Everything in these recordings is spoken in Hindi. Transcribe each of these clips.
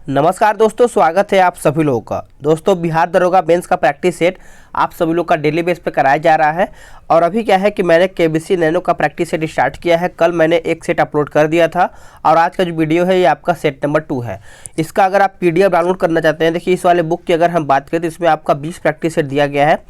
नमस्कार दोस्तों, स्वागत है आप सभी लोगों का। दोस्तों, बिहार दरोगा मेंस का प्रैक्टिस सेट आप सभी लोग का डेली बेस पे कराया जा रहा है। और अभी क्या है कि मैंने केबीसी नैनो का प्रैक्टिस सेट स्टार्ट किया है। कल मैंने एक सेट अपलोड कर दिया था और आज का जो वीडियो है ये आपका सेट नंबर 2 है। इसका अगर आप पीडीएफ डाउनलोड करना चाहते हैं, देखिए इस वाले बुक की अगर हम बात करें तो इसमें आपका 20 प्रैक्टिस सेट दिया गया है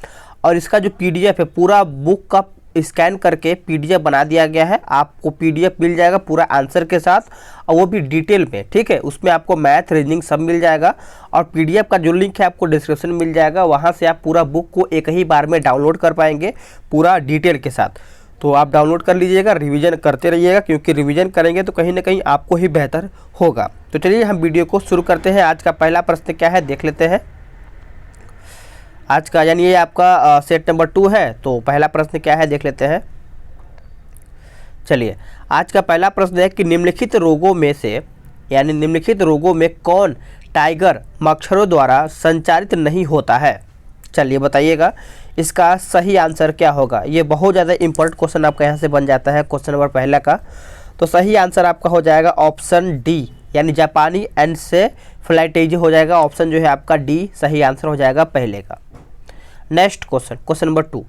और इसका जो पीडीएफ है पूरा बुक का स्कैन करके पीडीएफ बना दिया गया है। आपको पीडीएफ मिल जाएगा पूरा आंसर के साथ और वो भी डिटेल में, ठीक है। उसमें आपको मैथ, रीजनिंग सब मिल जाएगा और पीडीएफ का जो लिंक है आपको डिस्क्रिप्शन में मिल जाएगा। वहाँ से आप पूरा बुक को एक ही बार में डाउनलोड कर पाएंगे पूरा डिटेल के साथ। तो आप डाउनलोड कर लीजिएगा, रिवीजन करते रहिएगा, क्योंकि रिवीजन करेंगे तो कहीं ना कहीं आपको ही बेहतर होगा। तो चलिए हम वीडियो को शुरू करते हैं। आज का पहला प्रश्न क्या है देख लेते हैं। आज का यानी ये आपका सेट नंबर 2 है। तो पहला प्रश्न क्या है देख लेते हैं। चलिए, आज का पहला प्रश्न है कि निम्नलिखित रोगों में से यानी निम्नलिखित रोगों में कौन टाइगर मच्छरों द्वारा संचारित नहीं होता है। चलिए बताइएगा इसका सही आंसर क्या होगा। ये बहुत ज़्यादा इंपॉर्टेंट क्वेश्चन आपका यहाँ से बन जाता है क्वेश्चन नंबर पहला का। तो सही आंसर आपका हो जाएगा ऑप्शन डी, यानी जापानी एन्सेफेलाइटिस हो जाएगा। ऑप्शन जो है आपका डी सही आंसर हो जाएगा पहले का। नेक्स्ट क्वेश्चन, क्वेश्चन नंबर 2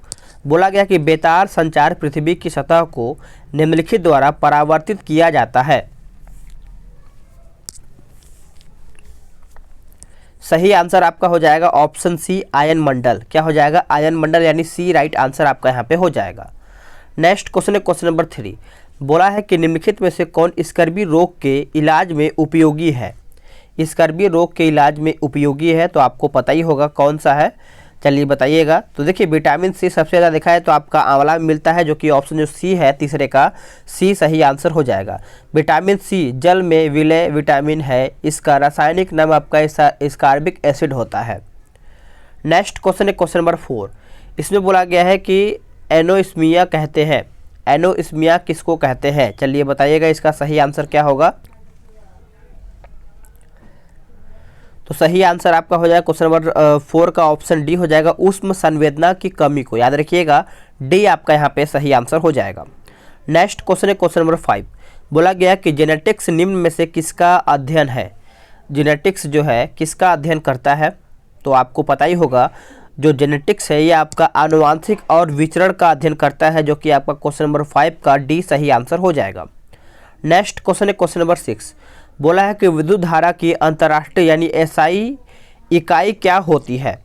बोला गया कि बेतार संचार पृथ्वी की सतह को निम्नलिखित द्वारा परावर्तित किया जाता है। सही आंसर आपका हो जाएगा ऑप्शन सी आयन मंडल। क्या हो जाएगा? आयन मंडल, यानी सी राइट आंसर आपका यहाँ पे हो जाएगा। नेक्स्ट क्वेश्चन है क्वेश्चन नंबर 3 बोला है कि निम्नलिखित में से कौन स्कर्वी रोग के इलाज में उपयोगी है। स्कर्वी रोग के इलाज में उपयोगी है तो आपको पता ही होगा कौन सा है। चलिए बताइएगा। तो देखिए विटामिन सी सबसे ज़्यादा देखा है तो आपका आंवला में मिलता है, जो कि ऑप्शन जो सी है तीसरे का सी सही आंसर हो जाएगा। विटामिन सी जल में विलय विटामिन है। इसका रासायनिक नाम आपका एस्कॉर्बिक एसिड होता है। नेक्स्ट क्वेश्चन है क्वेश्चन नंबर 4। इसमें बोला गया है कि एनोस्मिया कहते हैं। एनोस्मिया किसको कहते हैं? चलिए बताइएगा इसका सही आंसर क्या होगा। तो सही आंसर आपका हो जाएगा क्वेश्चन नंबर 4 का ऑप्शन डी हो जाएगा। ऊष्म संवेदना की कमी को याद रखिएगा, डी आपका यहाँ पे सही आंसर हो जाएगा। नेक्स्ट क्वेश्चन है क्वेश्चन नंबर 5 बोला गया कि जेनेटिक्स निम्न में से किसका अध्ययन है। जेनेटिक्स जो है किसका अध्ययन करता है? तो आपको पता ही होगा जो जेनेटिक्स है ये आपका आनुवांशिक और विचरण का अध्ययन करता है, जो कि आपका क्वेश्चन नंबर 5 का डी सही आंसर हो जाएगा। नेक्स्ट क्वेश्चन है क्वेश्चन नंबर 6 बोला है कि विद्युत धारा की अंतर्राष्ट्रीय यानी एसआई इकाई क्या होती है।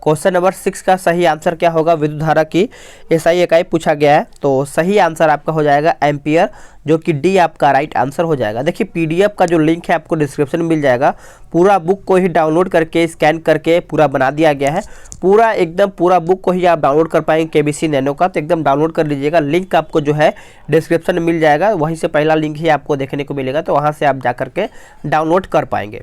क्वेश्चन नंबर 6 का सही आंसर क्या होगा? विद्युत धारा की एसआई इकाई पूछा गया है तो सही आंसर आपका हो जाएगा एम्पियर, जो कि डी आपका राइट आंसर हो जाएगा। देखिए पीडीएफ का जो लिंक है आपको डिस्क्रिप्शन में मिल जाएगा। पूरा बुक को ही डाउनलोड करके स्कैन करके पूरा बना दिया गया है। पूरा एकदम पूरा बुक को ही आप डाउनलोड कर पाएंगे केबीसी नैनो का। तो एकदम डाउनलोड कर लीजिएगा। लिंक आपको जो है डिस्क्रिप्शन में मिल जाएगा, वहीं से पहला लिंक ही आपको देखने को मिलेगा, तो वहाँ से आप जा करके डाउनलोड कर पाएंगे।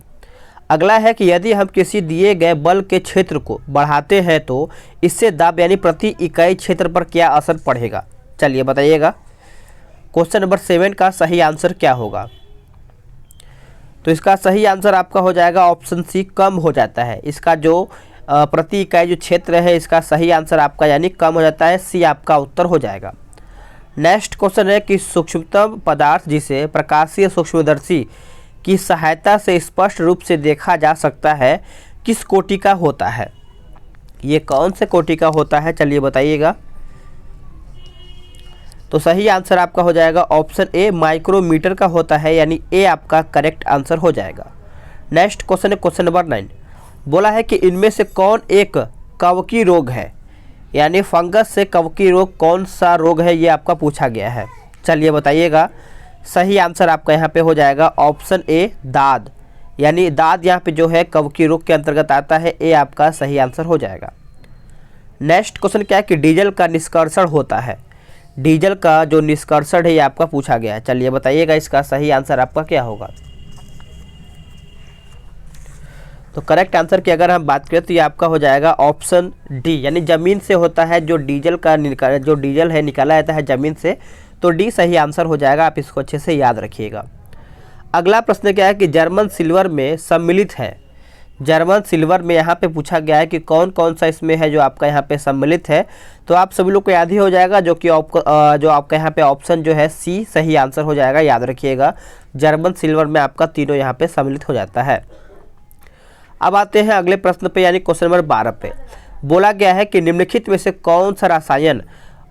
अगला है कि यदि हम किसी दिए गए बल के क्षेत्र को बढ़ाते हैं तो इससे दाब यानी प्रति इकाई क्षेत्र पर क्या असर पड़ेगा। चलिए बताइएगा क्वेश्चन नंबर 7 का सही आंसर क्या होगा। तो इसका सही आंसर आपका हो जाएगा ऑप्शन सी कम हो जाता है। इसका जो प्रति इकाई जो क्षेत्र है इसका सही आंसर आपका यानी कम हो जाता है। सी आपका उत्तर हो जाएगा। नेक्स्ट क्वेश्चन है कि सूक्ष्मतम पदार्थ जिसे प्रकाशीय सूक्ष्मदर्शी की सहायता से स्पष्ट रूप से देखा जा सकता है किस कोटि का होता है। ये कौन से कोटि का होता है? चलिए बताइएगा। तो सही आंसर आपका हो जाएगा ऑप्शन ए माइक्रोमीटर का होता है, यानी ए आपका करेक्ट आंसर हो जाएगा। नेक्स्ट क्वेश्चन है क्वेश्चन नंबर 9 बोला है कि इनमें से कौन एक कवकी रोग है, यानी फंगस से कवकी रोग कौन सा रोग है ये आपका पूछा गया है। चलिए बताइएगा। सही आंसर आपका यहाँ पे हो जाएगा ऑप्शन ए दाद, यानी दाद यहाँ पे जो है कवकी रोग के अंतर्गत आता है। ए आपका सही आंसर हो जाएगा। नेक्स्ट क्वेश्चन क्या है कि डीजल का निष्कर्षण होता है। डीजल का जो निष्कर्षण है ये आपका पूछा गया है। चलिए बताइएगा इसका सही आंसर आपका क्या होगा। तो करेक्ट आंसर की अगर हम बात करें तो ये आपका हो जाएगा ऑप्शन डी, यानी ज़मीन से होता है। जो डीजल है निकाला जाता है ज़मीन से, तो डी सही आंसर हो जाएगा। आप इसको अच्छे से याद रखिएगा। अगला प्रश्न क्या है कि जर्मन सिल्वर में सम्मिलित है। जर्मन सिल्वर में यहाँ पे पूछा गया है कि कौन कौन सा इसमें है जो आपका यहाँ पे सम्मिलित है। तो आप सभी लोग को याद ही हो जाएगा जो कि जो आपका यहाँ पे ऑप्शन जो है सी सही आंसर हो जाएगा। याद रखिएगा जर्मन सिल्वर में आपका तीनों यहाँ पे सम्मिलित हो जाता है। अब आते हैं अगले प्रश्न पे यानी क्वेश्चन नंबर 12 पे। बोला गया है कि निम्नलिखित में से कौन सा रसायन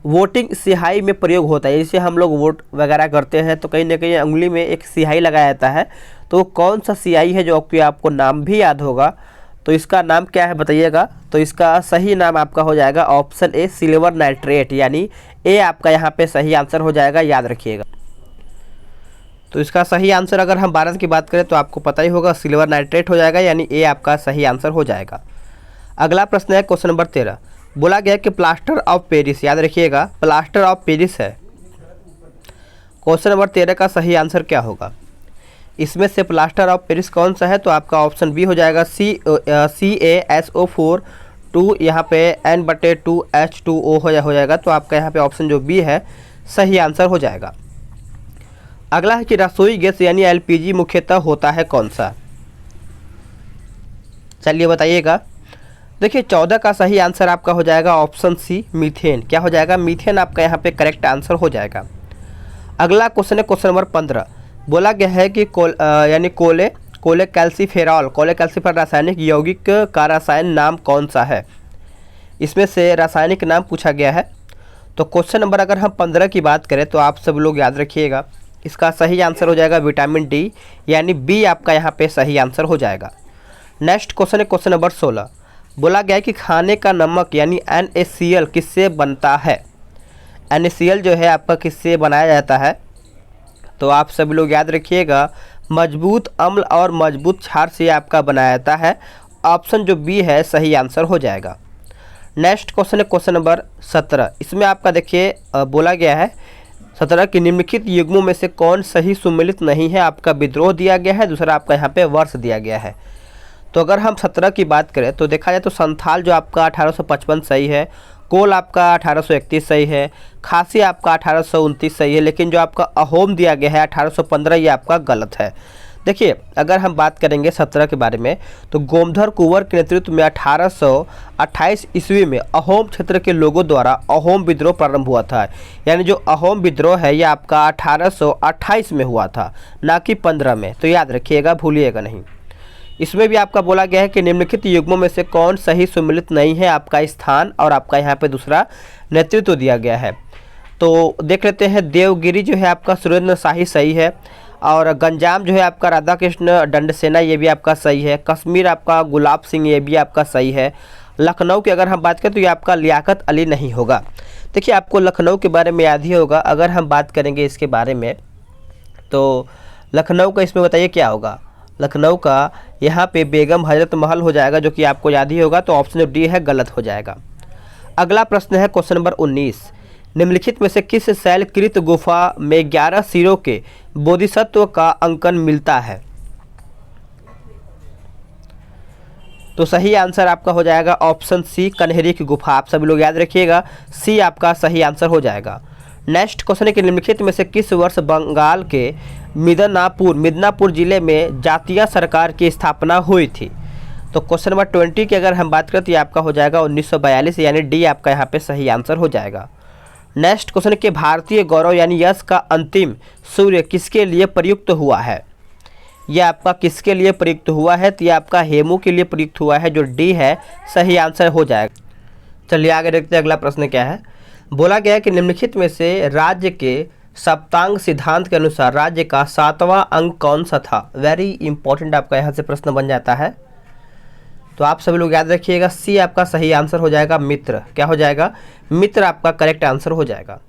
वोटिंग स्याही में प्रयोग होता है। जैसे हम लोग वोट वगैरह करते हैं तो कहीं ना कहीं उंगली में एक स्याही लगाया जाता है, तो कौन सा स्याही है जो कि आपको नाम भी याद होगा, तो इसका नाम क्या है बताइएगा। तो इसका सही नाम आपका हो जाएगा ऑप्शन ए सिल्वर नाइट्रेट, यानी ए आपका यहाँ पे सही आंसर हो जाएगा। याद रखिएगा तो इसका सही आंसर अगर हम भारत की बात करें तो आपको पता ही होगा सिल्वर नाइट्रेट हो जाएगा, यानी ए आपका सही आंसर हो जाएगा। अगला प्रश्न है क्वेश्चन नंबर 13। बोला गया कि प्लास्टर ऑफ पेरिस, याद रखिएगा प्लास्टर ऑफ पेरिस है। क्वेश्चन नंबर 13 का सही आंसर क्या होगा, इसमें से प्लास्टर ऑफ पेरिस कौन सा है। तो आपका ऑप्शन बी हो जाएगा CaSO4 2 यहाँ पे N/2H2O हो जाएगा। तो आपका यहाँ पे ऑप्शन जो बी है सही आंसर हो जाएगा। अगला है कि रसोई गैस यानी LPG मुख्यतः होता है कौन सा। चलिए बताइएगा। देखिए 14 का सही आंसर आपका हो जाएगा ऑप्शन सी मीथेन। क्या हो जाएगा, मीथेन आपका यहाँ पे करेक्ट आंसर हो जाएगा। अगला क्वेश्चन है क्वेश्चन नंबर 15। बोला गया है कि यानी कोले कैल्सीफेरॉल रासायनिक यौगिक का रसायन नाम कौन सा है। इसमें से रासायनिक नाम पूछा गया है। तो क्वेश्चन नंबर अगर हम 15 की बात करें तो आप सब लोग याद रखिएगा इसका सही आंसर हो जाएगा विटामिन डी, यानी बी आपका यहाँ पे सही आंसर हो जाएगा। नेक्स्ट क्वेश्चन है क्वेश्चन नंबर 16। बोला गया है कि खाने का नमक यानी NaCl किससे बनता है। NaCl जो है आपका किससे बनाया जाता है। तो आप सभी लोग याद रखिएगा मजबूत अम्ल और मजबूत क्षार से आपका बनाया जाता है। ऑप्शन जो बी है सही आंसर हो जाएगा। नेक्स्ट क्वेश्चन है क्वेश्चन नंबर 17। इसमें आपका देखिए बोला गया है 17 की निम्नलिखित युग्मों में से कौन सही सुमेलित नहीं है। आपका विद्रोह दिया गया है, दूसरा आपका यहाँ पे वर्ष दिया गया है। तो अगर हम 17 की बात करें तो देखा जाए तो संथाल जो आपका 1855 सही है, कोल आपका 1831 सही है, खासी आपका 1829 सही है, लेकिन जो आपका अहोम दिया गया है 1815 ये आपका गलत है। देखिए अगर हम बात करेंगे 17 के बारे में तो गोमधर कुंवर के नेतृत्व में 1828 ईस्वी में अहोम क्षेत्र के लोगों द्वारा अहोम विद्रोह प्रारंभ हुआ था। यानी जो अहोम विद्रोह है ये आपका 1828 में हुआ था, ना कि 15 में। तो याद रखिएगा, भूलिएगा नहीं। इसमें भी आपका बोला गया है कि निम्नलिखित युग्मों में से कौन सही सुमेलित नहीं है। आपका स्थान और आपका यहाँ पे दूसरा नेतृत्व दिया गया है। तो देख लेते हैं देवगिरी जो है आपका सुरेंद्र शाही सही है, और गंजाम जो है आपका राधा कृष्ण दंडसेना ये भी आपका सही है। कश्मीर आपका गुलाब सिंह ये भी आपका सही है। लखनऊ की अगर हम बात करें तो ये आपका लियाकत अली नहीं होगा। देखिए आपको लखनऊ के बारे में याद ही होगा। अगर हम बात करेंगे इसके बारे में तो लखनऊ का इसमें बताइए क्या होगा। लखनऊ का यहाँ पे बेगम हजरत महल हो जाएगा, जो कि आपको याद ही होगा। तो ऑप्शन डी है गलत हो जाएगा। अगला प्रश्न है क्वेश्चन नंबर 19। निम्नलिखित में से किस शैलकृत गुफा में 11 सिरों के बोधिसत्व का अंकन मिलता है। तो सही आंसर आपका हो जाएगा ऑप्शन सी कन्हेरी की गुफा। आप सभी लोग याद रखिएगा सी आपका सही आंसर हो जाएगा। नेक्स्ट क्वेश्चन है कि निम्नलिखित में से किस वर्ष बंगाल के मिदनापुर जिले में जातीय सरकार की स्थापना हुई थी। तो क्वेश्चन नंबर 20 की अगर हम बात करें तो ये आपका हो जाएगा 1942, यानी डी आपका यहाँ पे सही आंसर हो जाएगा। नेक्स्ट क्वेश्चन के भारतीय गौरव यानी यश का अंतिम सूर्य किसके लिए प्रयुक्त हुआ है। यह आपका किसके लिए प्रयुक्त हुआ है। तो यह आपका हेमू के लिए प्रयुक्त हुआ है, जो डी है सही आंसर हो जाएगा। चलिए आगे देखते हैं अगला प्रश्न क्या है। बोला गया है कि निम्नलिखित में से राज्य के सप्तांग सिद्धांत के अनुसार राज्य का 7वां अंग कौन सा था। वेरी इंपॉर्टेंट आपका यहाँ से प्रश्न बन जाता है। तो आप सभी लोग याद रखिएगा सी आपका सही आंसर हो जाएगा मित्र। क्या हो जाएगा, मित्र आपका करेक्ट आंसर हो जाएगा।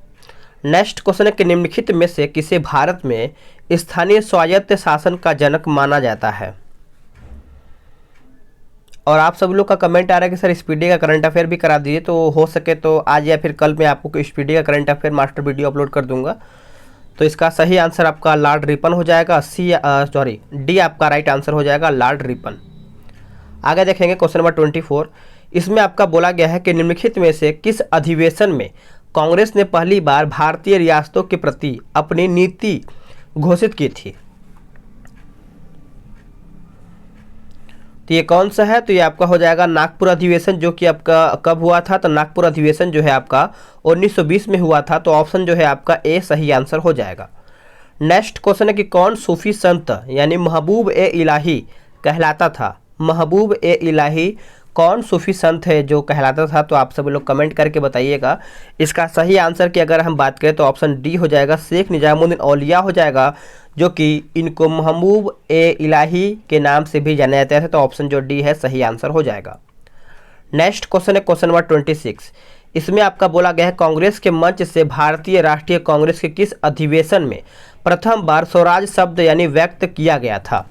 नेक्स्ट क्वेश्चन है कि निम्नलिखित में से किसे भारत में स्थानीय स्वायत्त शासन का जनक माना जाता है। और आप सब लोग का कमेंट आ रहा है कि सर स्पीडी का करंट अफेयर भी करा दीजिए। तो हो सके तो आज या फिर कल मैं आपको स्पीडी का current affair master video upload कर दूंगा। तो इसका सही आंसर आपका लॉर्ड रिपन हो जाएगा। डी आपका राइट आंसर हो जाएगा लॉर्ड रिपन। आगे देखेंगे क्वेश्चन नंबर 24। इसमें आपका बोला गया है कि निम्नलिखित में से किस अधिवेशन में कांग्रेस ने पहली बार भारतीय रियासतों के प्रति अपनी नीति घोषित की थी। तो ये कौन सा है, तो ये आपका हो जाएगा नागपुर अधिवेशन, जो कि आपका कब हुआ था, तो नागपुर अधिवेशन जो है आपका 1920 में हुआ था। तो ऑप्शन जो है आपका ए सही आंसर हो जाएगा। नेक्स्ट क्वेश्चन है कि कौन सूफी संत यानी महबूब ए इलाही कहलाता था। महबूब ए इलाही कौन सूफी संत है जो कहलाता था, तो आप सभी लोग कमेंट करके बताइएगा। इसका सही आंसर की अगर हम बात करें तो ऑप्शन डी हो जाएगा, शेख निजामुद्दीन औलिया हो जाएगा, जो कि इनको महबूब ए इलाही के नाम से भी जाना जाता है। तो ऑप्शन जो डी है सही आंसर हो जाएगा। नेक्स्ट क्वेश्चन है क्वेश्चन नंबर 26। इसमें आपका बोला गया है कांग्रेस के मंच से भारतीय राष्ट्रीय कांग्रेस के किस अधिवेशन में प्रथम बार स्वराज शब्द यानी व्यक्त किया गया था।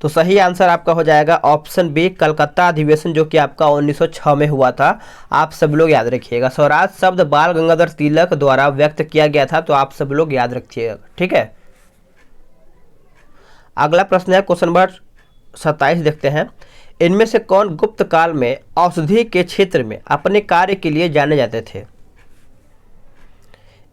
तो सही आंसर आपका हो जाएगा ऑप्शन बी कलकत्ता अधिवेशन, जो कि आपका 1906 में हुआ था। आप सब लोग याद रखिएगा, स्वराज शब्द बाल गंगाधर तिलक द्वारा व्यक्त किया गया था। तो आप सब लोग याद रखिएगा, ठीक है। अगला प्रश्न है क्वेश्चन नंबर 27, देखते हैं। इनमें से कौन गुप्त काल में औषधि के क्षेत्र में अपने कार्य के लिए जाने जाते थे।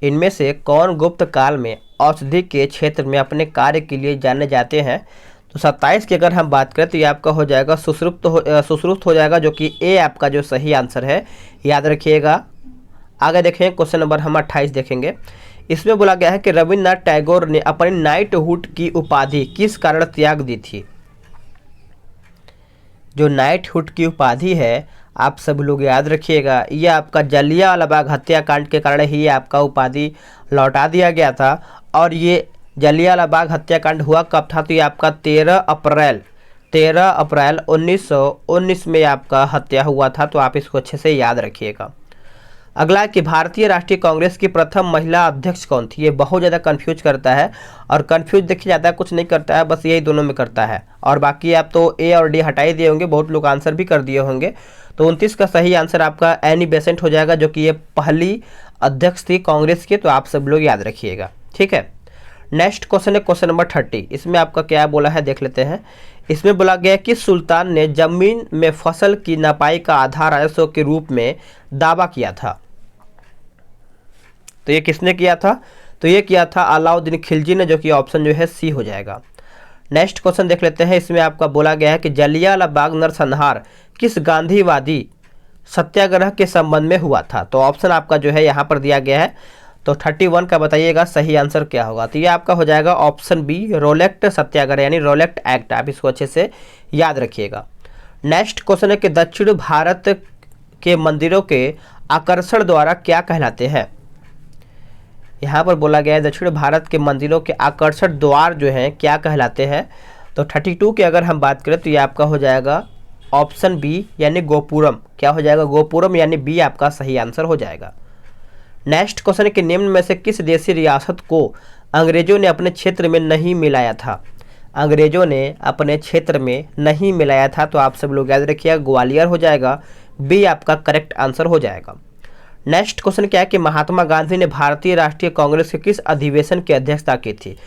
इनमें से कौन गुप्त काल में औषधि के क्षेत्र में अपने कार्य के लिए जाने जाते हैं। तो 27 की अगर हम बात करें तो ये आपका हो जाएगा सुश्रुत हो जाएगा, जो कि ए आपका जो सही आंसर है, याद रखिएगा। आगे देखें क्वेश्चन नंबर हम 28 देखेंगे। इसमें बोला गया है कि रविन्द्रनाथ टैगोर ने अपनी नाइटहुड की उपाधि किस कारण त्याग दी थी। जो नाइटहुड की उपाधि है आप सब लोग याद रखिएगा, यह आपका जलियांवाला बाग हत्याकांड के कारण ही आपका उपाधि लौटा दिया गया था। और ये जलियांवाला बाग हत्याकांड हुआ कब था, तो ये आपका 13 अप्रैल 1919 में आपका हत्या हुआ था। तो आप इसको अच्छे से याद रखिएगा। अगला कि भारतीय राष्ट्रीय कांग्रेस की प्रथम महिला अध्यक्ष कौन थी। ये बहुत ज़्यादा कंफ्यूज करता है, और कंफ्यूज देखिए जाता है, कुछ नहीं करता है, बस यही दोनों में करता है। और बाकी आप तो ए और डी हटा ही दिए होंगे, बहुत लोग आंसर भी कर दिए होंगे। तो 29 का सही आंसर आपका एनी बेसेंट हो जाएगा, जो कि ये पहली अध्यक्ष थी कांग्रेस की। तो आप सब लोग याद रखिएगा, ठीक है। नेक्स्ट क्वेश्चन है क्वेश्चन नंबर 30। इसमें आपका क्या बोला है देख लेते हैं। इसमें बोला गया कि सुल्तान ने जमीन में फसल की नपाई का आधार राजस्व के रूप में दावा किया था। तो ये किसने किया था, तो ये किया था अलाउद्दीन खिलजी ने, जो कि ऑप्शन जो है सी हो जाएगा। नेक्स्ट क्वेश्चन देख लेते हैं। इसमें आपका बोला गया है कि जलियांवाला बाग नरसंहार किस गांधीवादी सत्याग्रह के संबंध में हुआ था। तो ऑप्शन आपका जो है यहाँ पर दिया गया है। तो 31 का बताइएगा सही आंसर क्या होगा। तो ये आपका हो जाएगा ऑप्शन बी रोलेक्ट सत्याग्रह यानी रोलेक्ट एक्ट। आप इसको अच्छे से याद रखिएगा। नेक्स्ट क्वेश्चन है कि दक्षिण भारत के मंदिरों के आकर्षण द्वारा क्या कहलाते हैं। यहाँ पर बोला गया है दक्षिण भारत के मंदिरों के आकर्षण द्वार जो हैं क्या कहलाते हैं। तो 32 की अगर हम बात करें तो ये आपका हो जाएगा ऑप्शन बी यानी गोपुरम। क्या हो जाएगा, गोपुरम यानी बी आपका सही आंसर हो जाएगा। नेक्स्ट क्वेश्चन है कि निम्न में से किस देशी रियासत को अंग्रेजों ने अपने क्षेत्र में नहीं मिलाया था। अंग्रेजों ने अपने क्षेत्र में नहीं मिलाया था। तो आप सब लोग याद रखिएगा ग्वालियर हो जाएगा, बी आपका करेक्ट आंसर हो जाएगा। नेक्स्ट क्वेश्चन क्या है कि महात्मा गांधी ने भारतीय राष्ट्रीय कांग्रेस के किस अधिवेशन की अध्यक्षता की थी।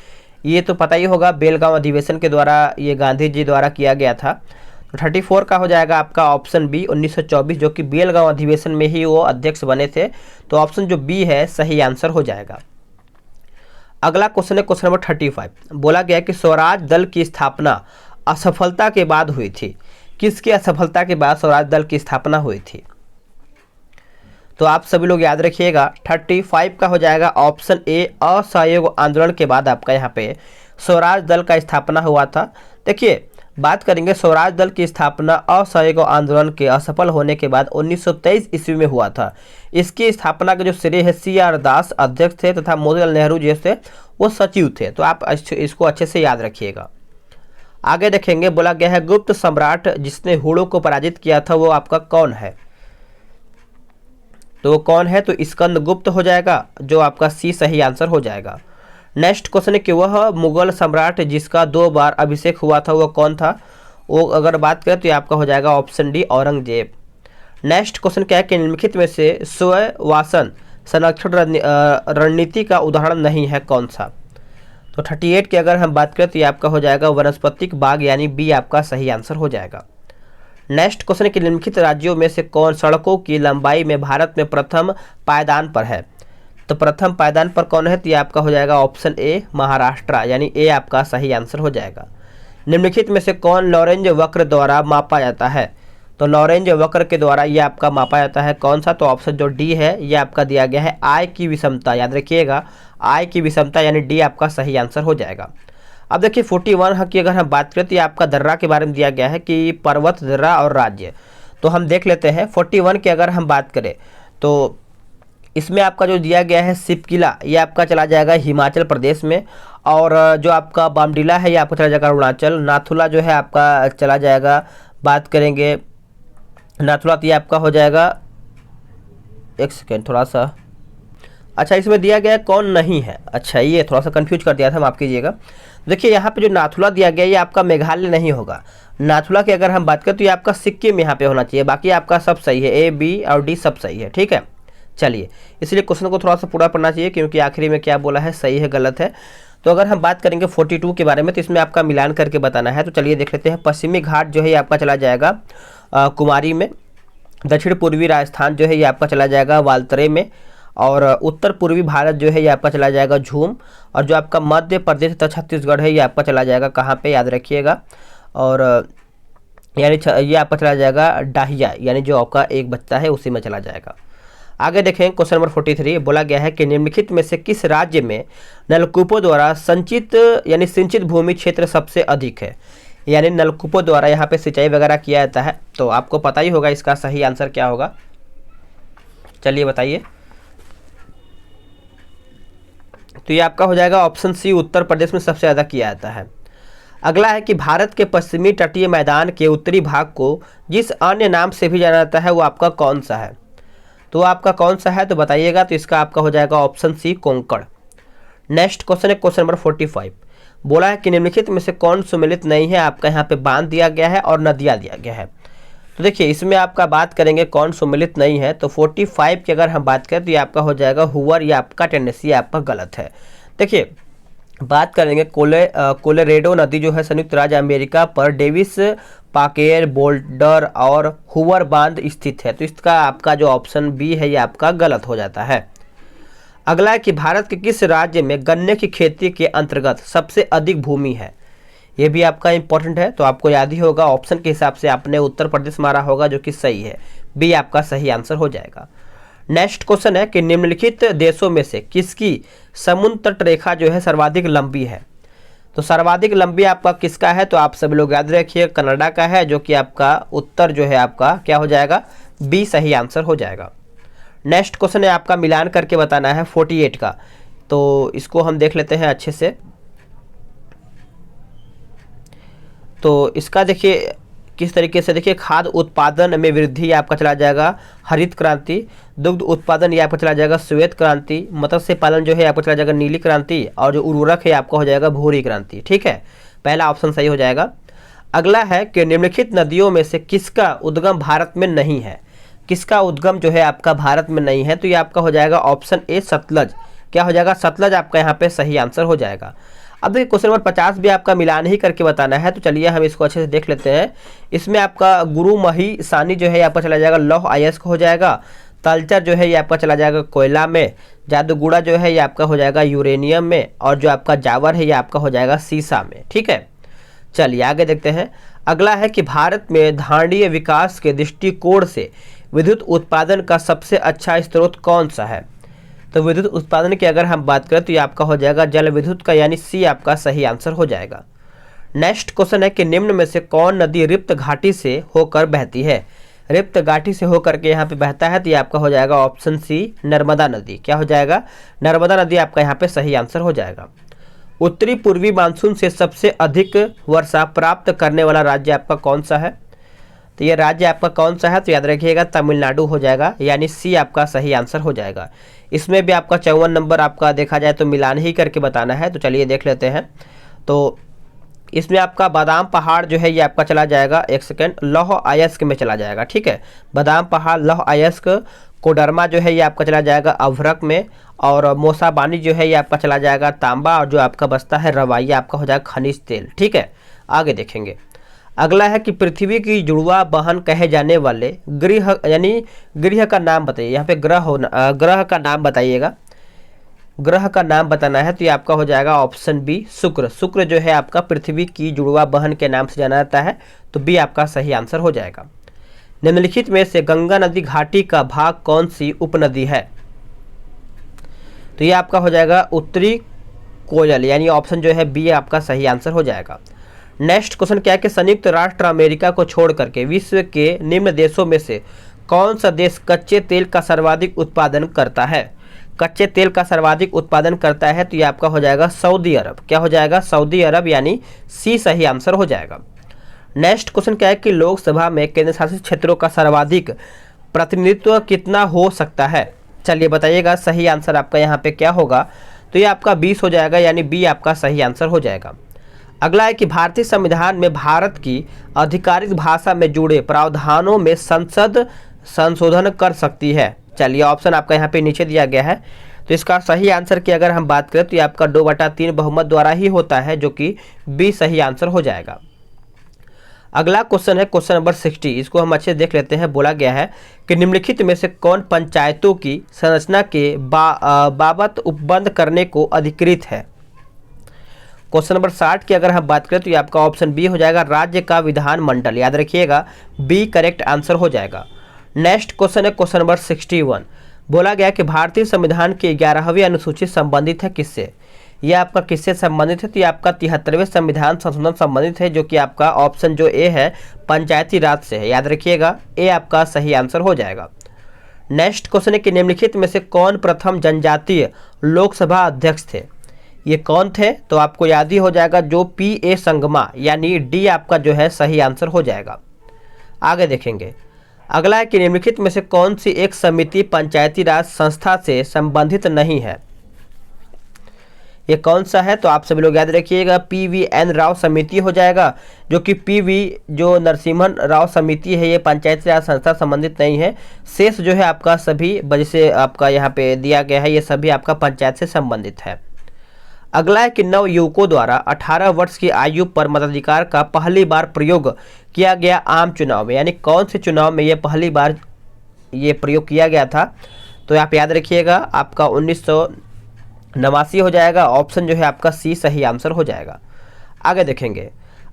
ये तो पता ही होगा, बेलगांव अधिवेशन के द्वारा ये गांधी जी द्वारा किया गया था। तो 34 का हो जाएगा आपका ऑप्शन बी 1924, जो कि बेलगांव अधिवेशन में ही वो अध्यक्ष बने थे। तो ऑप्शन जो बी है सही आंसर हो जाएगा। अगला क्वेश्चन है क्वेश्चन नंबर 35। बोला गया कि स्वराज दल की स्थापना असफलता के बाद हुई थी। किसकी असफलता के बाद स्वराज दल की स्थापना हुई थी। तो आप सभी लोग याद रखिएगा 35 का हो जाएगा ऑप्शन ए असहयोग आंदोलन के बाद आपका यहाँ पे स्वराज दल का स्थापना हुआ था। देखिए बात करेंगे स्वराज दल की स्थापना असहयोग आंदोलन के असफल होने के बाद 1923 ईस्वी में हुआ था। इसकी स्थापना के जो श्रेय है CR दास अध्यक्ष थे तथा मोतीलाल नेहरू जी थे वो सचिव थे। तो आप इसको अच्छे से याद रखिएगा। आगे देखेंगे बोला गया है गुप्त सम्राट जिसने हुड़ों को पराजित किया था वो आपका कौन है। तो वो कौन है, तो स्कंद गुप्त हो जाएगा, जो आपका सी सही आंसर हो जाएगा। नेक्स्ट क्वेश्चन है कि वह मुगल सम्राट जिसका 2 बार अभिषेक हुआ था वो कौन था। वो अगर बात करें तो ये आपका हो जाएगा option D Aurangzeb. Next question क्या है कि निम्नलिखित में से स्ववासन संरक्षण रणनीति का उदाहरण नहीं है कौन सा। तो 38 की अगर हम बात करें तो ये आपका हो जाएगा वनस्पतिक बाग यानी बी आपका सही आंसर हो जाएगा। नेक्स्ट क्वेश्चन है कि निम्नलिखित राज्यों में से कौन सड़कों की लंबाई में भारत में प्रथम पायदान पर है। तो प्रथम पायदान पर कौन है, तो ये आपका हो जाएगा ऑप्शन ए महाराष्ट्र, यानी ए आपका सही आंसर हो जाएगा। निम्नलिखित में से कौन लॉरेंज वक्र द्वारा मापा जाता है, तो लॉरेंज वक्र के द्वारा ये आपका मापा जाता है कौन सा, तो ऑप्शन जो डी है ये आपका दिया गया है आय की विषमता, याद रखिएगा आय की विषमता, यानी डी आपका सही आंसर हो जाएगा। अब देखिए 41 की अगर हम बात करें तो ये आपका दर्रा के बारे में दिया गया है कि पर्वत, दर्रा और राज्य। तो हम देख लेते हैं 41 की अगर हम बात करें तो इसमें आपका जो दिया गया है सिपकिला, ये आपका चला जाएगा हिमाचल प्रदेश में, और जो आपका बामडीला है ये आपका चला जाएगा अरुणाचल, नाथुला जो है आपका चला जाएगा, बात करेंगे नाथुला तो ये आपका हो जाएगा, एक सेकेंड थोड़ा सा, अच्छा इसमें दिया गया कौन नहीं है, अच्छा ये थोड़ा सा कंफ्यूज कर दिया था, माफ़ कीजिएगा। देखिए यहाँ पे जो नाथुला दिया गया ये आपका मेघालय नहीं होगा। नाथुला की अगर हम बात करें तो ये आपका सिक्किम यहाँ पे होना चाहिए, बाकी आपका सब सही है, ए बी और डी सब सही है, ठीक है। चलिए इसलिए क्वेश्चन को थोड़ा सा पूरा पढ़ना चाहिए, क्योंकि आखिरी में क्या बोला है सही है गलत है। तो अगर हम बात करेंगे 42 के बारे में तो इसमें आपका मिलान करके बताना है। तो चलिए देख लेते हैं। पश्चिमी घाट जो है ये आपका चला जाएगा कुमारी में, दक्षिण पूर्वी राजस्थान जो है ये आपका चला जाएगा वाल्तरे में, और उत्तर पूर्वी भारत जो है ये आपका चला जाएगा झूम, और जो आपका मध्य प्रदेश तथा छत्तीसगढ़ है ये आपका चला जाएगा कहाँ पे, याद रखिएगा, और यानी ये आपका चला जाएगा डाहिया, यानी जो आपका एक बच्चा है उसी में चला जाएगा। आगे देखें क्वेश्चन नंबर 43, बोला गया है कि निम्नलिखित में से किस राज्य में नलकूपों द्वारा संचित यानी सिंचित भूमि क्षेत्र सबसे अधिक है, यानी नलकूपों द्वारा यहाँ पे सिंचाई वगैरह किया जाता है। तो आपको पता ही होगा इसका सही आंसर क्या होगा, चलिए बताइए। तो ये आपका हो जाएगा ऑप्शन सी, उत्तर प्रदेश में सबसे ज़्यादा किया जाता है। अगला है कि भारत के पश्चिमी तटीय मैदान के उत्तरी भाग को जिस अन्य नाम से भी जाना जाता है वो आपका कौन सा है, तो आपका कौन सा है तो बताइएगा। तो इसका आपका हो जाएगा ऑप्शन सी कोंकण। नेक्स्ट क्वेश्चन है क्वेश्चन नंबर 45, बोला है कि निम्नलिखित में से कौन सुमेलित नहीं है, आपका यहाँ पे बांध दिया गया है और नदियाँ दिया गया है। तो देखिए इसमें आपका बात करेंगे कौन सुमेलित नहीं है, तो 45 की अगर हम बात करें तो ये आपका हो जाएगा हुवर, ये आपका टेनेसी आपका गलत है। देखिए बात करेंगे कोलोरेडो नदी जो है संयुक्त राज्य अमेरिका पर डेविस पाकेर बोल्डर और हुवर बांध स्थित है, तो इसका आपका जो ऑप्शन बी है ये आपका गलत हो जाता है। अगला है कि भारत के किस राज्य में गन्ने की खेती के अंतर्गत सबसे अधिक भूमि है, ये भी आपका इंपॉर्टेंट है, तो आपको याद ही होगा, ऑप्शन के हिसाब से आपने उत्तर प्रदेश मारा होगा जो कि सही है, बी आपका सही आंसर हो जाएगा। नेक्स्ट क्वेश्चन है कि निम्नलिखित देशों में से किसकी समुद्र तट रेखा जो है सर्वाधिक लंबी है, तो सर्वाधिक लंबी आपका किसका है, तो आप सभी लोग याद रखिए कनाडा का है, जो कि आपका उत्तर जो है आपका क्या हो जाएगा, बी सही आंसर हो जाएगा। नेक्स्ट क्वेश्चन है आपका मिलान करके बताना है 48 का, तो इसको हम देख लेते हैं अच्छे से। तो इसका देखिए किस तरीके से, देखिए खाद्य उत्पादन में वृद्धि आपका चला जाएगा हरित क्रांति, दुग्ध उत्पादन ये आपका चला जाएगा श्वेत क्रांति, मत्स्य पालन जो है आपका चला जाएगा नीली क्रांति, और जो उर्वरक है आपका हो जाएगा भूरी क्रांति, ठीक है, पहला ऑप्शन सही हो जाएगा। अगला है कि निम्नलिखित नदियों में से किसका उद्गम भारत में नहीं है, किसका उद्गम जो है आपका भारत में नहीं है, तो ये आपका हो जाएगा ऑप्शन ए सतलज, क्या हो जाएगा सतलज आपका यहाँ पे सही आंसर हो जाएगा। अब देखिए क्वेश्चन नंबर 50 भी आपका मिलान ही करके बताना है, तो चलिए हम इसको अच्छे से देख लेते हैं। इसमें आपका गुरुमही सानी जो है आपका चला जाएगा लौह अयस्क हो जाएगा, तलचर जो है ये आपका चला जाएगा कोयला में, जादूगुड़ा जो है ये आपका हो जाएगा यूरेनियम में, और जो आपका जावर है ये आपका हो जाएगा सीसा में, ठीक है। चलिए आगे देखते हैं। अगला है कि भारत में धारणीय विकास के दृष्टिकोण से विद्युत उत्पादन का सबसे अच्छा स्रोत कौन सा है, तो विद्युत उत्पादन की अगर हम बात करें तो ये आपका हो जाएगा जल विद्युत का, यानी सी आपका सही आंसर हो जाएगा। नेक्स्ट क्वेश्चन है कि निम्न में से कौन नदी रिप्त घाटी से होकर बहती है, रिप्त घाटी से होकर के यहाँ पे बहता है, तो ये आपका हो जाएगा ऑप्शन सी नर्मदा नदी, क्या हो जाएगा नर्मदा नदी आपका यहाँ पे सही आंसर हो जाएगा। उत्तरी पूर्वी मानसून से सबसे अधिक वर्षा प्राप्त करने वाला राज्य आपका कौन सा है, तो ये राज्य आपका कौन सा है, तो याद रखिएगा तमिलनाडु हो जाएगा, यानी सी आपका सही आंसर हो जाएगा। इसमें भी आपका 54 नंबर आपका देखा जाए तो मिलान ही करके बताना है, तो चलिए देख लेते हैं। तो इसमें आपका बादाम पहाड़ जो है ये आपका चला जाएगा, एक सेकेंड, लौह अयस्क में चला जाएगा, ठीक है, बादाम पहाड़ लौह अयस्क, कोडरमा जो है ये आपका चला जाएगा अभ्रक में, और मोसाबानी जो है ये आपका चला जाएगा तांबा, और जो आपका बचता है रवाइया आपका हो जाएगा खनिज तेल, ठीक है। आगे देखेंगे। अगला है कि पृथ्वी की जुड़वा बहन कहे जाने वाले ग्रह यानी ग्रह का नाम बताइए, यहाँ पे ग्रह का नाम बताइएगा, ग्रह का नाम बताना है तो ये आपका हो जाएगा ऑप्शन बी शुक्र। शुक्र जो है आपका पृथ्वी की जुड़वा बहन के नाम से जाना जाता है, तो बी आपका सही आंसर हो जाएगा। निम्नलिखित में से गंगा नदी घाटी का भाग कौन सी उपनदी है? तो ये आपका हो जाएगा उत्तरी कोयल, यानी ऑप्शन जो है बी आपका सही आंसर हो जाएगा। नेक्स्ट क्वेश्चन क्या है कि संयुक्त राष्ट्र अमेरिका को छोड़ करके विश्व के निम्न देशों में से कौन सा देश कच्चे तेल का सर्वाधिक उत्पादन करता है? कच्चे तेल का सर्वाधिक उत्पादन करता है तो ये आपका हो जाएगा सऊदी अरब। क्या हो जाएगा? सऊदी अरब, यानी सी सही आंसर हो जाएगा। नेक्स्ट क्वेश्चन क्या है कि लोकसभा में केंद्र शासित क्षेत्रों का सर्वाधिक प्रतिनिधित्व कितना हो सकता है? चलिए बताइएगा सही आंसर आपका यहाँ पे क्या होगा? तो ये आपका 20 हो जाएगा, यानी बी आपका सही आंसर हो जाएगा। अगला है कि भारतीय संविधान में भारत की आधिकारिक भाषा में जुड़े प्रावधानों में संसद संशोधन कर सकती है। चलिए ऑप्शन आपका यहाँ पे नीचे दिया गया है, तो इसका सही आंसर की अगर हम बात करें तो ये आपका 2/3 बहुमत द्वारा ही होता है, जो कि बी सही आंसर हो जाएगा। अगला क्वेश्चन है क्वेश्चन नंबर 60। इसको हम अच्छे देख लेते हैं। बोला गया है कि निम्नलिखित में से कौन पंचायतों की संरचना के बाबत उपबंध करने को अधिकृत है? क्वेश्चन नंबर 60 की अगर हम बात करें तो ये आपका ऑप्शन बी हो जाएगा, राज्य का विधान मंडल। याद रखिएगा बी करेक्ट आंसर हो जाएगा। नेक्स्ट क्वेश्चन है क्वेश्चन नंबर 61। बोला गया कि भारतीय संविधान की 11वीं अनुसूची संबंधित है किससे? ये आपका किससे संबंधित है? तो ये आपका 73वें संविधान संशोधन संबंधित है, जो कि आपका ऑप्शन जो ए है पंचायती राज से है। याद रखिएगा ए आपका सही आंसर हो जाएगा। नेक्स्ट क्वेश्चन है कि निम्नलिखित में से कौन प्रथम जनजातीय लोकसभा अध्यक्ष थे? ये कौन थे? तो आपको याद ही हो जाएगा जो पी.ए. संगमा, यानी डी आपका जो है सही आंसर हो जाएगा। आगे देखेंगे। अगला है कि निम्नलिखित में से कौन सी एक समिति पंचायती राज संस्था से संबंधित नहीं है? ये कौन सा है? तो आप सभी लोग याद रखिएगा पी.वी.एन. राव समिति हो जाएगा, जो कि पी.वी. जो नरसिम्हन राव समिति है ये पंचायती राज संस्था संबंधित नहीं है। शेष जो है आपका सभी वजह से आपका यहाँ पे दिया गया है, ये सभी आपका पंचायत से संबंधित है। अगला है कि नव युवकों द्वारा 18 वर्ष की आयु पर मताधिकार का पहली बार प्रयोग किया गया आम चुनाव में, यानी कौन से चुनाव में ये पहली बार ये प्रयोग किया गया था? तो आप याद रखिएगा आपका 1989 हो जाएगा। ऑप्शन जो है आपका सी सही आंसर हो जाएगा। आगे देखेंगे।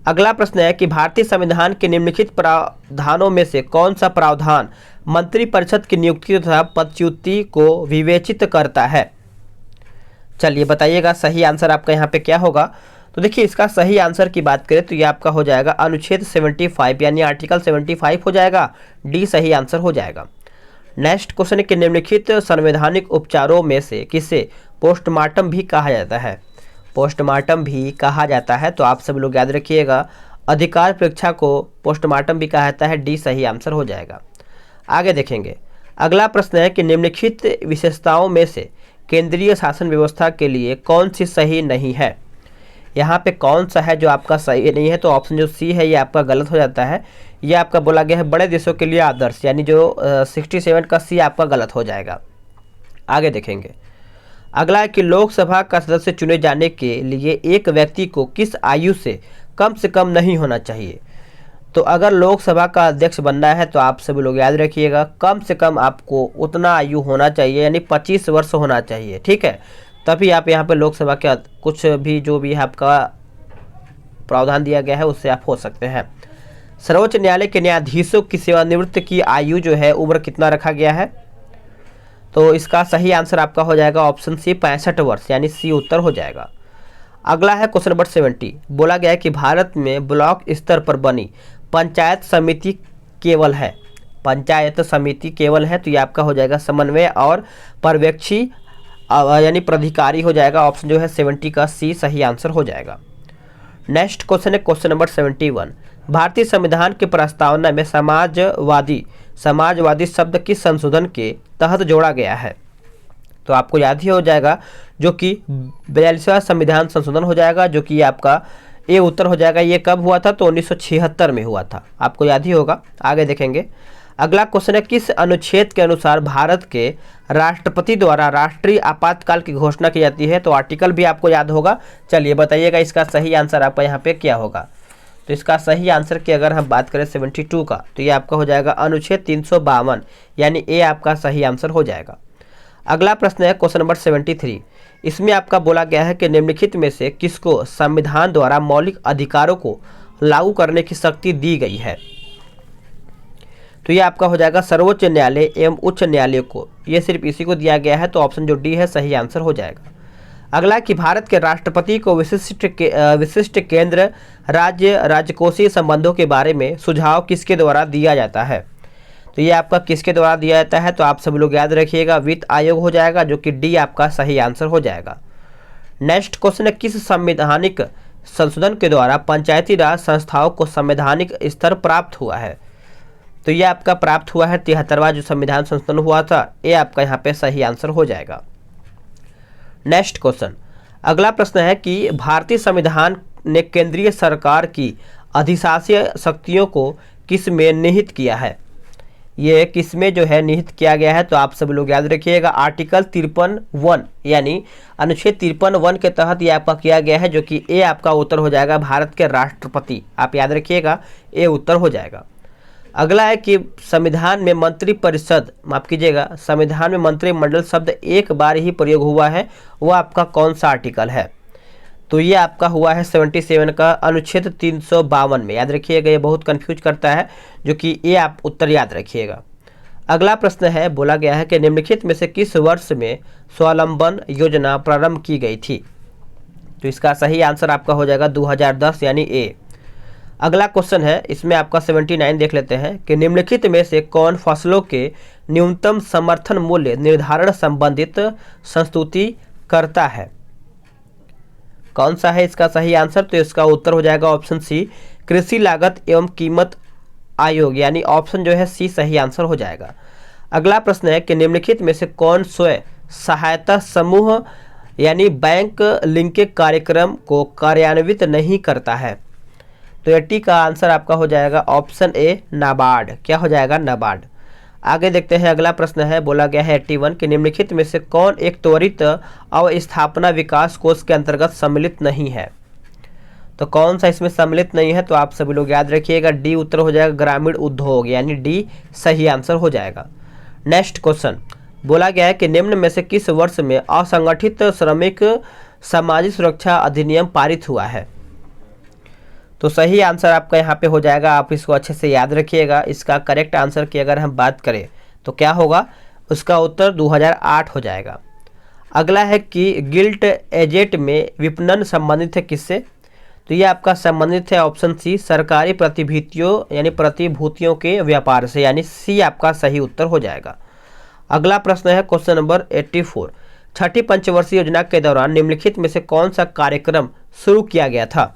अगला प्रश्न है कि भारतीय संविधान के निम्नलिखित प्रावधानों में से कौन सा प्रावधान मंत्रिपरिषद की नियुक्ति तथा पदच्युति को विवेचित करता है? चलिए बताइएगा सही आंसर आपका यहाँ पे क्या होगा? तो देखिए इसका सही आंसर की बात करें तो ये आपका हो जाएगा अनुच्छेद 75, यानी आर्टिकल 75 हो जाएगा। डी सही आंसर हो जाएगा। नेक्स्ट क्वेश्चन है कि निम्नलिखित संवैधानिक उपचारों में से किसे पोस्टमार्टम भी कहा जाता है? पोस्टमार्टम भी कहा जाता है, तो आप सब लोग याद रखिएगा अधिकार परीक्षा को पोस्टमार्टम भी कहा जाता है। डी सही आंसर हो जाएगा। आगे देखेंगे। अगला प्रश्न है कि निम्नलिखित विशेषताओं में से केंद्रीय शासन व्यवस्था के लिए कौन सी सही नहीं है? यहाँ पे कौन सा है जो आपका सही नहीं है? तो ऑप्शन जो सी है ये आपका गलत हो जाता है। ये आपका बोला गया है बड़े देशों के लिए आदर्श, यानी जो 67 का सी आपका गलत हो जाएगा। आगे देखेंगे। अगला है कि लोकसभा का सदस्य चुने जाने के लिए एक व्यक्ति को किस आयु से कम नहीं होना चाहिए? तो अगर लोकसभा का अध्यक्ष बनना है तो आप सभी लोग याद रखिएगा कम से कम आपको उतना आयु होना चाहिए, यानी 25 वर्ष होना चाहिए। ठीक है, तभी आप यहाँ पे लोकसभा के कुछ भी जो भी आपका प्रावधान दिया गया है उससे आप हो सकते हैं। सर्वोच्च न्यायालय के न्यायाधीशों की सेवानिवृत्त की आयु जो है उम्र कितना रखा गया है? तो इसका सही आंसर आपका हो जाएगा ऑप्शन सी 65 वर्ष, यानी सी उत्तर हो जाएगा। अगला है क्वेश्चन नंबर 70। बोला गया है कि भारत में ब्लॉक स्तर पर बनी पंचायत समिति केवल है। पंचायत समिति केवल है, तो ये आपका हो जाएगा समन्वय और पर्यवेक्षी यानी प्राधिकारी हो जाएगा। ऑप्शन जो है 70 का सी सही आंसर हो जाएगा। नेक्स्ट क्वेश्चन है क्वेश्चन नंबर 71। भारतीय संविधान की प्रस्तावना में समाजवादी शब्द किस संशोधन के तहत जोड़ा गया है? तो आपको याद ही हो जाएगा जो कि 42वां संविधान संशोधन हो जाएगा, जो कि आपका ए उत्तर हो जाएगा। ये कब हुआ था? तो 1976 में हुआ था, आपको याद ही होगा। आगे देखेंगे। अगला क्वेश्चन है किस अनुच्छेद के अनुसार भारत के राष्ट्रपति द्वारा राष्ट्रीय आपातकाल की घोषणा की जाती है? तो आर्टिकल भी आपको याद होगा। चलिए बताइएगा इसका सही आंसर आपका यहाँ पे क्या होगा? तो इसका सही आंसर की अगर हम बात करें 72 का, तो ये आपका हो जाएगा अनुच्छेद 352, यानी ए आपका सही आंसर हो जाएगा। अगला प्रश्न है क्वेश्चन नंबर 73। इसमें आपका बोला गया है कि निम्नलिखित में से किसको संविधान द्वारा मौलिक अधिकारों को लागू करने की शक्ति दी गई है। तो ये आपका हो जाएगा सर्वोच्च न्यायालय एवं उच्च न्यायालय को, ये सिर्फ इसी को दिया गया है, तो ऑप्शन जो डी है सही आंसर हो जाएगा। अगला कि भारत के राष्ट्रपति को विशिष्ट केंद्र राज्य राजकोषीय संबंधों के बारे में सुझाव किसके द्वारा दिया जाता है। तो ये आपका किसके द्वारा दिया जाता है, तो आप सब लोग याद रखिएगा वित्त आयोग हो जाएगा, जो कि डी आपका सही आंसर हो जाएगा। नेक्स्ट क्वेश्चन है, किस संवैधानिक संशोधन के द्वारा पंचायती राज संस्थाओं को संवैधानिक स्तर प्राप्त हुआ है। तो ये आपका प्राप्त हुआ है 73वां जो संविधान संशोधन हुआ था, ये आपका यहाँ पे सही आंसर हो जाएगा। नेक्स्ट क्वेश्चन, अगला प्रश्न है कि भारतीय संविधान ने केंद्रीय सरकार की अधिशासीय शक्तियों को किस में निहित किया है। ये किस में जो है निहित किया गया है, तो आप सब लोग याद रखिएगा आर्टिकल 53(1) यानी अनुच्छेद 53(1) के तहत ये आपका किया गया है, जो कि ए आपका उत्तर हो जाएगा भारत के राष्ट्रपति। आप याद रखिएगा ए उत्तर हो जाएगा। अगला है कि संविधान में मंत्री परिषद, माफ कीजिएगा, संविधान में मंत्रिमंडल शब्द एक बार ही प्रयोग हुआ है, वो आपका कौन सा आर्टिकल है। तो ये आपका हुआ है 77 का अनुच्छेद 352 में, याद रखिएगा, ये बहुत कंफ्यूज करता है, जो कि ये आप उत्तर याद रखिएगा। अगला प्रश्न है, बोला गया है कि निम्नलिखित में से किस वर्ष में स्वावलंबन योजना प्रारंभ की गई थी। तो इसका सही आंसर आपका हो जाएगा 2010 यानी ए। अगला क्वेश्चन है, इसमें आपका 79 देख लेते हैं कि निम्नलिखित में से कौन फसलों के न्यूनतम समर्थन मूल्य निर्धारण संबंधित संस्तुति करता है। कौन सा है इसका सही आंसर, तो इसका उत्तर हो जाएगा ऑप्शन सी कृषि लागत एवं कीमत आयोग, यानी ऑप्शन जो है सी सही आंसर हो जाएगा। अगला प्रश्न है कि निम्नलिखित में से कौन स्वयं सहायता समूह यानी बैंक लिंकेज कार्यक्रम को कार्यान्वित नहीं करता है। तो 80 का आंसर आपका हो जाएगा ऑप्शन ए नाबार्ड। क्या हो जाएगा, नाबार्ड। आगे देखते हैं, अगला प्रश्न है, बोला गया है 81 कि निम्नलिखित में से कौन एक त्वरित अवस्थापना विकास कोष के अंतर्गत सम्मिलित नहीं है। तो कौन सा इसमें सम्मिलित नहीं है, तो आप सभी लोग याद रखिएगा डी उत्तर हो जाएगा ग्रामीण उद्योग, यानी डी सही आंसर हो जाएगा। नेक्स्ट क्वेश्चन, बोला गया है कि निम्न में से किस वर्ष में असंगठित श्रमिक सामाजिक सुरक्षा अधिनियम पारित हुआ है। तो सही आंसर आपका यहाँ पे हो जाएगा, आप इसको अच्छे से याद रखिएगा। इसका करेक्ट आंसर की अगर हम बात करें तो क्या होगा, उसका उत्तर 2008 हो जाएगा। अगला है कि गिल्ट एजेट में विपणन संबंधित है किससे। तो ये आपका संबंधित है ऑप्शन सी सरकारी प्रतिभूतियों यानी प्रतिभूतियों के व्यापार से, यानी सी आपका सही उत्तर हो जाएगा। अगला प्रश्न है क्वेश्चन नंबर 84, छठी पंचवर्षीय योजना के दौरान निम्नलिखित में से कौन सा कार्यक्रम शुरू किया गया था।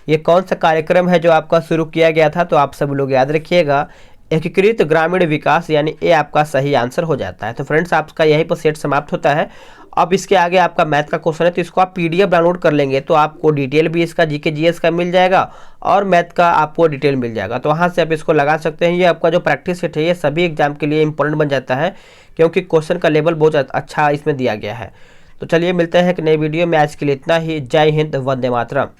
ये कौन सा कार्यक्रम है जो आपका शुरू किया गया था, तो आप सब लोग याद रखिएगा एकीकृत ग्रामीण विकास, यानी ये आपका सही आंसर हो जाता है। तो फ्रेंड्स आपका यहीं पर सेट समाप्त होता है। अब इसके आगे आपका मैथ का क्वेश्चन है, तो इसको आप PDF डाउनलोड कर लेंगे तो आपको डिटेल भी इसका GK GS का मिल जाएगा और मैथ का आपको डिटेल मिल जाएगा, तो वहाँ से आप इसको लगा सकते हैं। ये आपका जो प्रैक्टिस सेट है ये सभी एग्जाम के लिए इंपॉर्टेंट बन जाता है, क्योंकि क्वेश्चन का लेवल बहुत अच्छा इसमें दिया गया है। तो चलिए मिलते हैं एक नई वीडियो में, आज के लिए इतना ही। जय हिंद, वंदे मातरम।